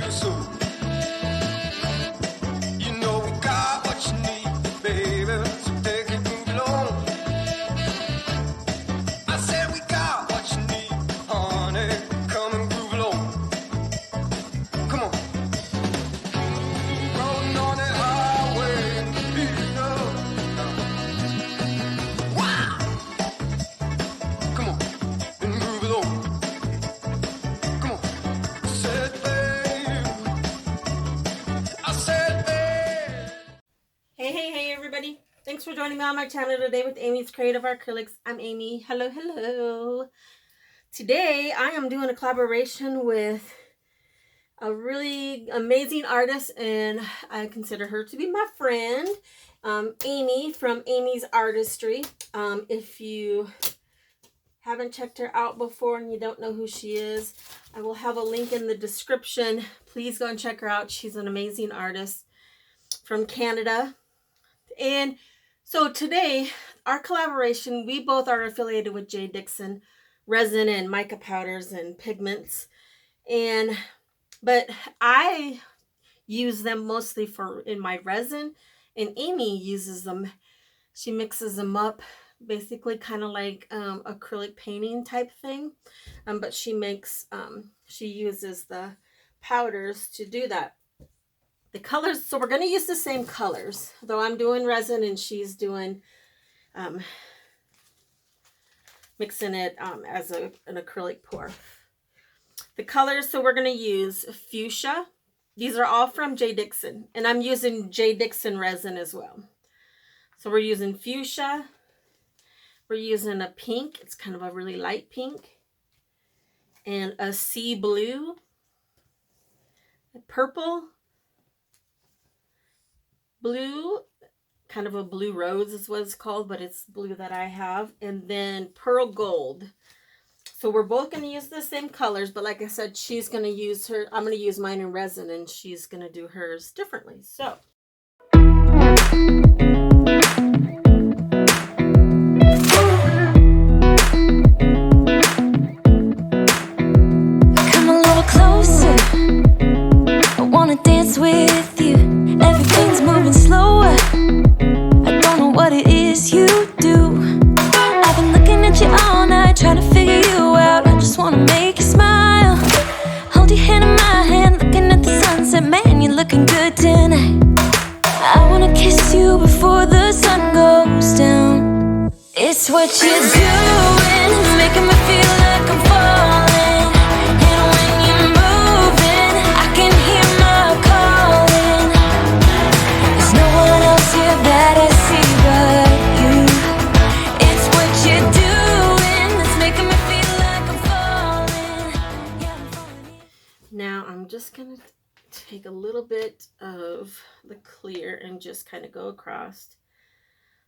real soon. You know we got what you need, baby, so take it, move along. I said we got what you need, honey, come and groove along. Come on. Rolling on that highway in the beat of. Wow! Come on, and groove along. Come on. I said, babe. I said, babe. Hey everybody. Thanks for joining me on my channel today with Amy's Creative Acrylics. I'm Amy. Hello. Today I am doing a collaboration with a really amazing artist, and I consider her to be my friend, Amy from Amy's Artistry. If you haven't checked her out before and you don't know who she is, I will have a link in the description. Please go and check her out. She's an amazing artist from Canada. And so today, our collaboration, we both are affiliated with Jdiction resin and mica powders and pigments. But I use them mostly in my resin, and Amy uses them. She mixes them up, basically kind of like acrylic painting type thing. But she uses the powders to do that. The colors, so we're going to use the same colors, though I'm doing resin and she's doing, mixing it as an acrylic pour. The colors, so we're going to use fuchsia. These are all from Jdiction, and I'm using Jdiction resin as well. So we're using fuchsia. We're using a pink. It's kind of a really light pink. And a sea blue. A purple. Blue, kind of a blue rose is what it's called, but it's blue that I have. And then pearl gold. So we're both going to use the same colors, but like I said, she's going to use her, I'm going to use mine in resin, and she's going to do hers differently. So. Come a little closer. I want to dance with you. Everything's moving slower. I don't know what it is you do. I've been looking at you all night, trying to figure you out. I just want to make you smile. Hold your hand in my hand, looking at the sunset. Man, you're looking good tonight. I want to kiss you before the sun goes down. It's what you're doing, making me feel like I'm falling. And when you're moving, I can hear my calling. There's no one else here that I see but you. It's what you're doing that's making me feel like I'm falling. Yeah, I'm falling. Now I'm just going to take a little bit of the clear and just kind of go across,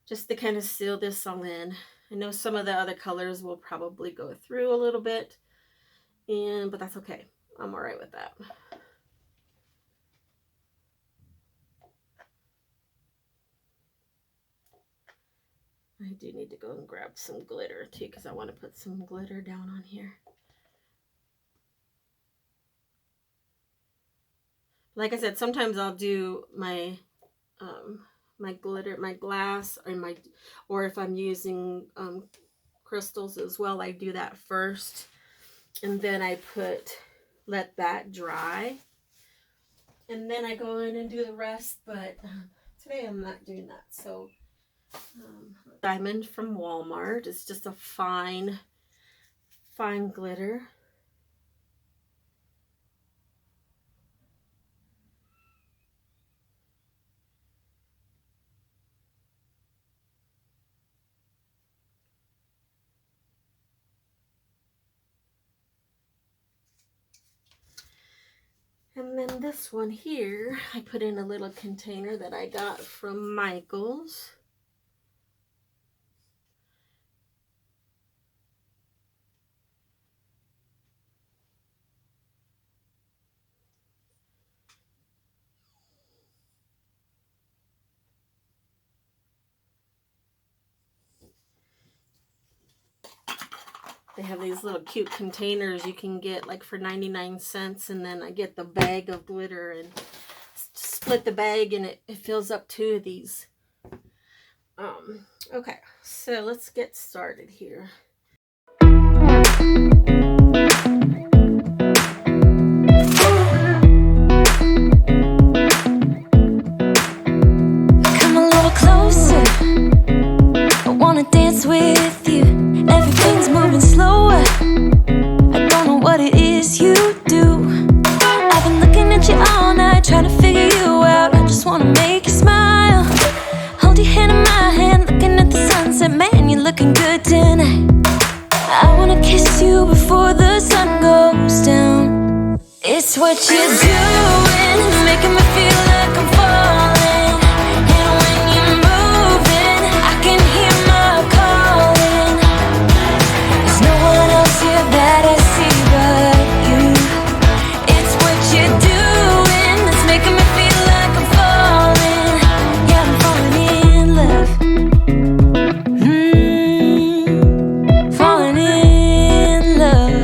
just to kind of seal this all in. I know some of the other colors will probably go through a little bit, but that's okay. I'm all right with that. I do need to go and grab some glitter too, because I want to put some glitter down on here. Like I said, sometimes I'll do my my glitter, my glass, or if I'm using crystals as well, I do that first, and then I let that dry, and then I go in and do the rest. But today I'm not doing that. So diamond from Walmart. It's just a fine glitter. And then this one here, I put in a little container that I got from Michael's. They have these little cute containers you can get like for 99 cents. And then I get the bag of glitter and split the bag and it fills up 2 of these. Okay, so let's get started here. Come a little closer, I wanna dance with you. Everything's moving slower, I don't know what it is you do. I've been looking at you all night, trying to figure you out. I just wanna make you smile. Hold your hand in my hand, looking at the sunset. Man, you're looking good tonight. I wanna kiss you before the sun goes down. It's what you're doing, making me feel like I'm falling. And when you're moving, I can hear my calling. There's no one else here that I see but you. It's what you're doing that's making me feel like I'm falling. Yeah, I'm falling in love. Falling in love.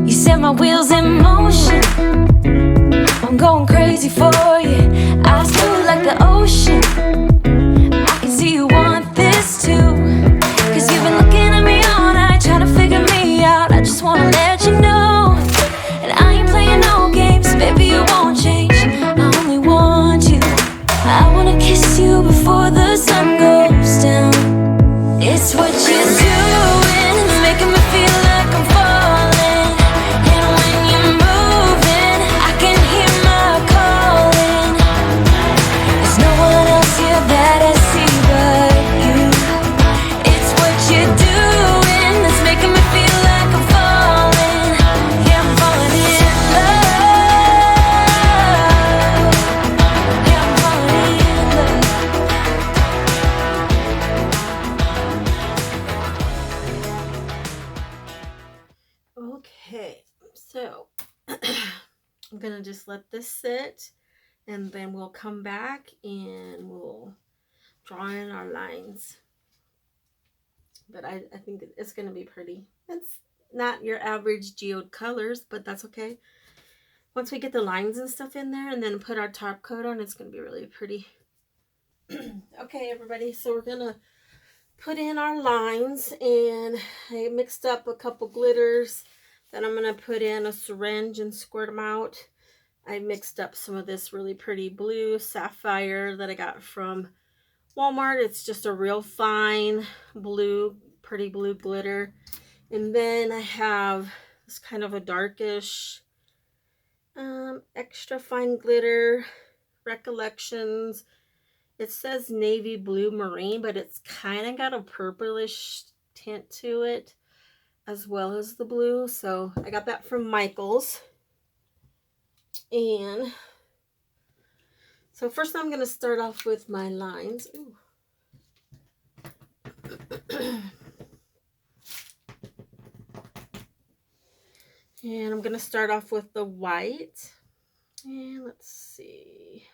You set my wheels in motion, I'm going crazy for you. Eyes blue like the ocean, I can see you want this too. Cause you've been looking at me all night, trying to figure me out. I just wanna let you know, and I ain't playing no games. Baby, you won't change, I only want you. I wanna kiss you before the sun goes down. It's what you're doing, making me feel like I'm falling. And when you're moving, I can hear my calling. There's no one else here that I see but you. It's what you're doing that's making me feel like I'm falling. Yeah, I'm falling in love. Yeah, I'm falling in love. Okay, so I'm gonna just let this sit and then we'll come back and we'll draw in our lines. But I think it's gonna be pretty. It's not your average geode colors, but that's okay. Once we get the lines and stuff in there and then put our top coat on, it's gonna be really pretty. Okay, everybody, so we're gonna put in our lines, and I mixed up a couple glitters that I'm gonna put in a syringe and squirt them out. I mixed up some of this really pretty blue sapphire that I got from Walmart. It's just a real fine blue, pretty blue glitter. And then I have this kind of a darkish extra fine glitter, Recollections. It says navy blue marine, but it's kind of got a purplish tint to it as well as the blue. So I got that from Michael's. And so first I'm going to start off with my lines. Ooh. And I'm going to start off with the white. And let's see.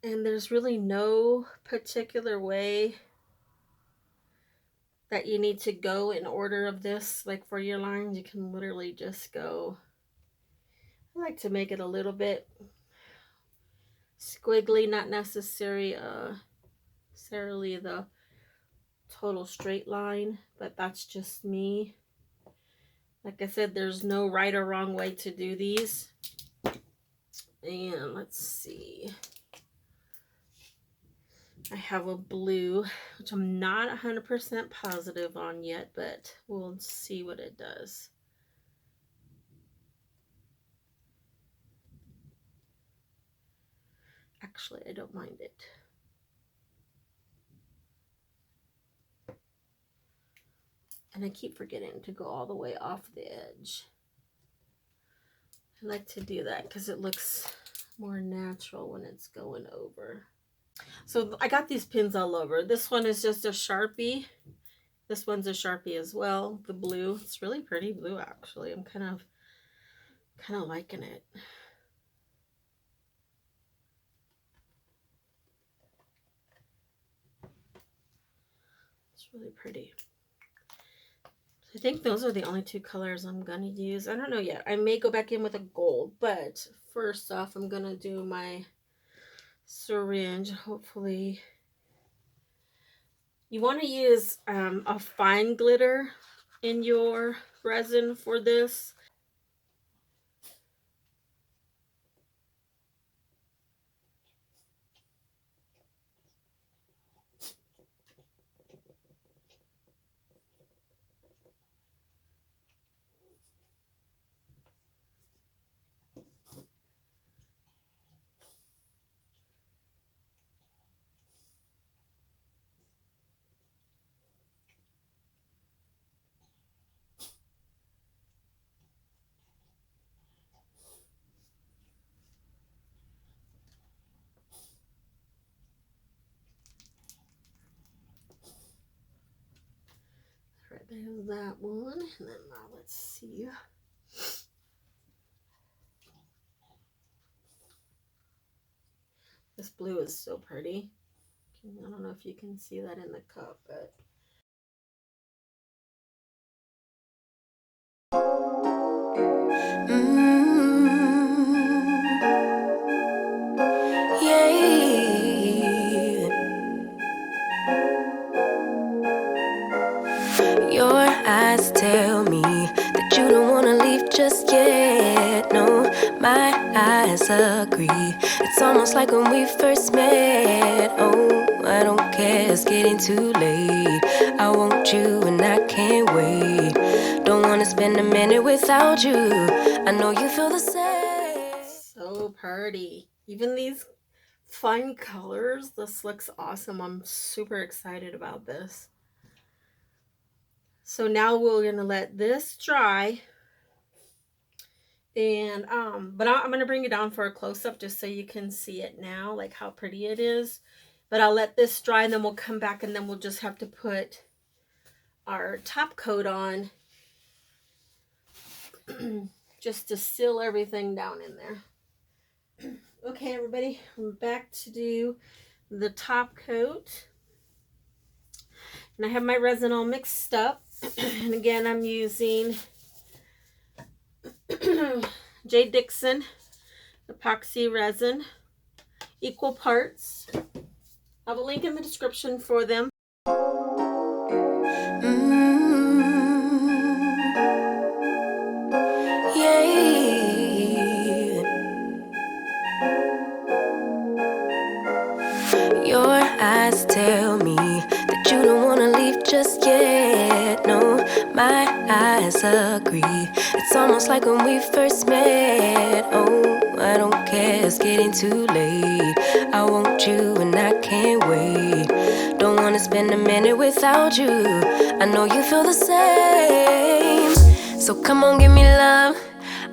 And there's really no particular way that you need to go in order of this. Like for your lines, you can literally just go. I like to make it a little bit squiggly, not necessarily the total straight line, but that's just me. Like I said, there's no right or wrong way to do these. And let's see. I have a blue, which I'm not 100% positive on yet, but we'll see what it does. Actually, I don't mind it. And I keep forgetting to go all the way off the edge. I like to do that because it looks more natural when it's going over. So I got these pins all over. This one is just a Sharpie. This one's a Sharpie as well. The blue. It's really pretty blue, actually. I'm kind of liking it. really pretty. I think those are the only two colors I'm gonna use. I don't know yet. I may go back in with a gold, but first off, I'm gonna do my syringe. Hopefully, you want to use a fine glitter in your resin for this. Right, there's that one. And then now let's see. This blue is so pretty. I don't know if you can see that in the cup, but Your eyes tell me that you don't wanna leave just yet. No, my eyes agree. It's almost like when we first met. Oh, I don't care, it's getting too late. I want you and I can't wait. Don't wanna spend a minute without you. I know you feel the same. so pretty. Even these fun colors, this looks awesome. I'm super excited about this. So now we're gonna let this dry, and but I'm gonna bring it down for a close-up just so you can see it now, like how pretty it is. But I'll let this dry, and then we'll come back, and then we'll just have to put our top coat on just to seal everything down in there. Okay, everybody, I'm back to do the top coat. And I have my resin all mixed up. And again, I'm using Jdiction epoxy resin, equal parts. I have a link in the description for them. Your eyes tell me that you don't wanna leave just yet. No, my eyes agree. It's almost like when we first met. Oh, I don't care, it's getting too late. I want you and I can't wait. Don't wanna spend a minute without you. I know you feel the same. So come on, give me love.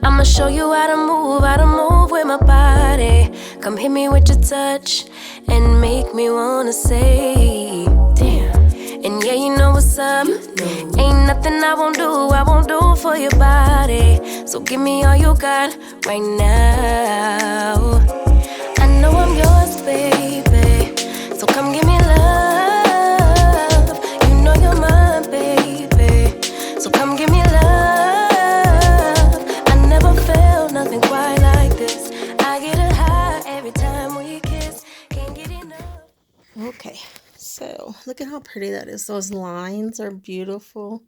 I'ma show you how to move with my body. Come hit me with your touch and make me wanna say, damn. And yeah, you know what's up. Ain't nothing I won't do for your body. So give me all you got right now. I know I'm yours, baby. So come give me love. You know you're mine, baby. So come give me love. I never felt nothing quite like this. I get a high every time we kiss. Can't get enough. Okay, so look at how pretty that is. Those lines are beautiful.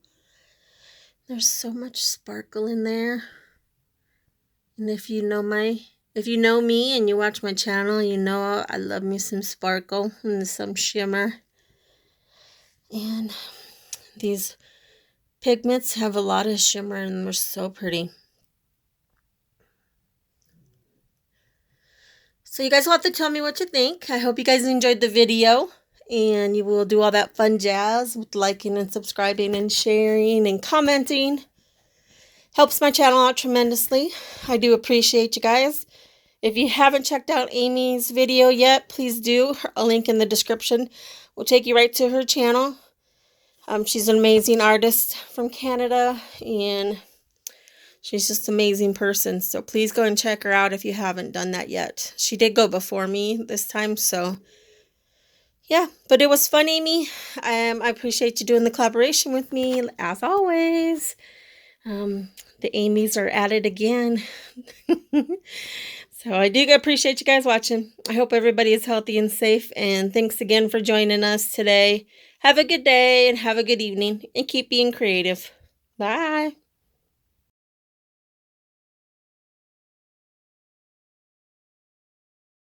There's so much sparkle in there. And if you know me and you watch my channel, you know I love me some sparkle and some shimmer. And these pigments have a lot of shimmer and they're so pretty. So you guys will have to tell me what you think. I hope you guys enjoyed the video. And you will do all that fun jazz with liking and subscribing and sharing and commenting. Helps my channel out tremendously. I do appreciate you guys. If you haven't checked out Amy's video yet, please do. A link in the description will take you right to her channel. She's an amazing artist from Canada, and she's just an amazing person. So please go and check her out if you haven't done that yet. She did go before me this time, so Yeah, but it was fun, Amy. I appreciate you doing the collaboration with me, as always. The Amy's are at it again. So I do appreciate you guys watching. I hope everybody is healthy and safe, and thanks again for joining us today. Have a good day and have a good evening, and keep being creative. Bye.